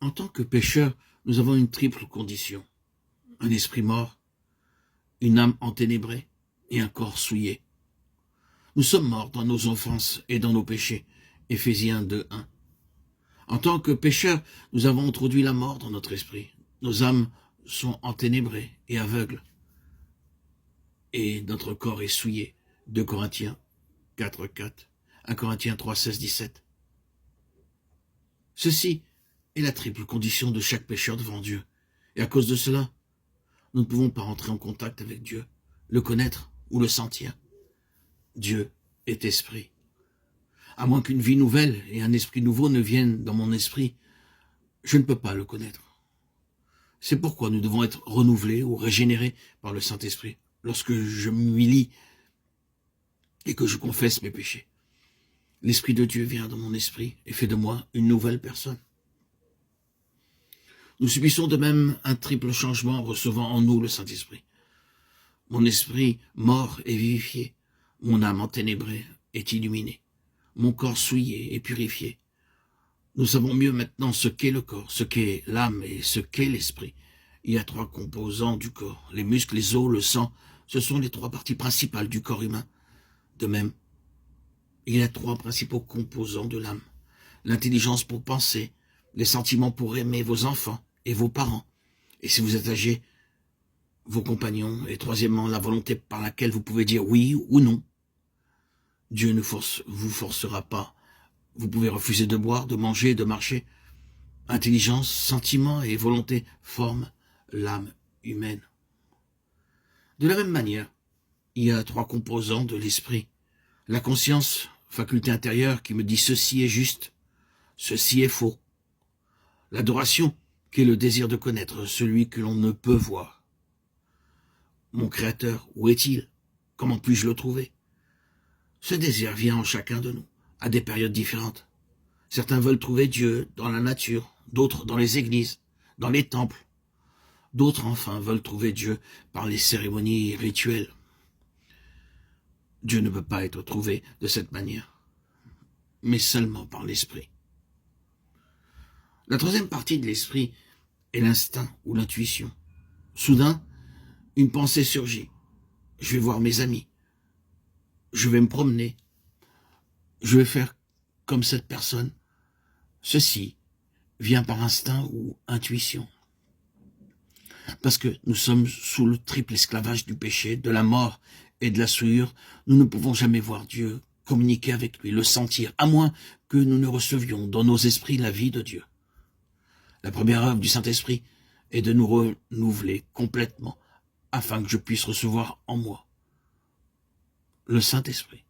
En tant que pécheurs, nous avons une triple condition. Un esprit mort, une âme enténébrée et un corps souillé. Nous sommes morts dans nos offenses et dans nos péchés. Éphésiens 2:1. En tant que pécheurs, nous avons introduit la mort dans notre esprit. Nos âmes sont enténébrées et aveugles. Et notre corps est souillé. 2 Corinthiens 4:4. 1 Corinthiens 3:16-17. Ceci est la triple condition de chaque pécheur devant Dieu. Et à cause de cela, nous ne pouvons pas entrer en contact avec Dieu, le connaître ou le sentir. Dieu est esprit. À moins qu'une vie nouvelle et un esprit nouveau ne viennent dans mon esprit, je ne peux pas le connaître. C'est pourquoi nous devons être renouvelés ou régénérés par le Saint-Esprit lorsque je m'humilie et que je confesse mes péchés. L'Esprit de Dieu vient dans mon esprit et fait de moi une nouvelle personne. Nous subissons de même un triple changement en recevant en nous le Saint-Esprit. Mon esprit mort est vivifié, mon âme enténébrée est illuminée, mon corps souillé et purifié. Nous savons mieux maintenant ce qu'est le corps, ce qu'est l'âme et ce qu'est l'esprit. Il y a 3 composants du corps, les muscles, les os, le sang, ce sont les 3 parties principales du corps humain. De même, il y a 3 principaux composants de l'âme. L'intelligence pour penser, les sentiments pour aimer vos enfants et vos parents. Et si vous êtes âgé, vos compagnons. Et troisièmement, la volonté par laquelle vous pouvez dire oui ou non. Dieu ne vous forcera pas. Vous pouvez refuser de boire, de manger, de marcher. Intelligence, sentiment et volonté forment l'âme humaine. De la même manière, il y a 3 composants de l'esprit. La conscience, faculté intérieure qui me dit ceci est juste, ceci est faux. L'adoration, qui est le désir de connaître celui que l'on ne peut voir. Mon Créateur, où est-il? Comment puis-je le trouver? Ce désir vient en chacun de nous, à des périodes différentes. Certains veulent trouver Dieu dans la nature, d'autres dans les églises, dans les temples. D'autres enfin veulent trouver Dieu par les cérémonies rituelles. Dieu ne peut pas être trouvé de cette manière, mais seulement par l'esprit. La troisième partie de l'esprit est l'instinct ou l'intuition. Soudain, une pensée surgit. Je vais voir mes amis. Je vais me promener. Je vais faire comme cette personne. Ceci vient par instinct ou intuition. Parce que nous sommes sous le triple esclavage du péché, de la mort et de la souillure, nous ne pouvons jamais voir Dieu, communiquer avec lui, le sentir, à moins que nous ne recevions dans nos esprits la vie de Dieu. La première œuvre du Saint-Esprit est de nous renouveler complètement, afin que je puisse recevoir en moi le Saint-Esprit.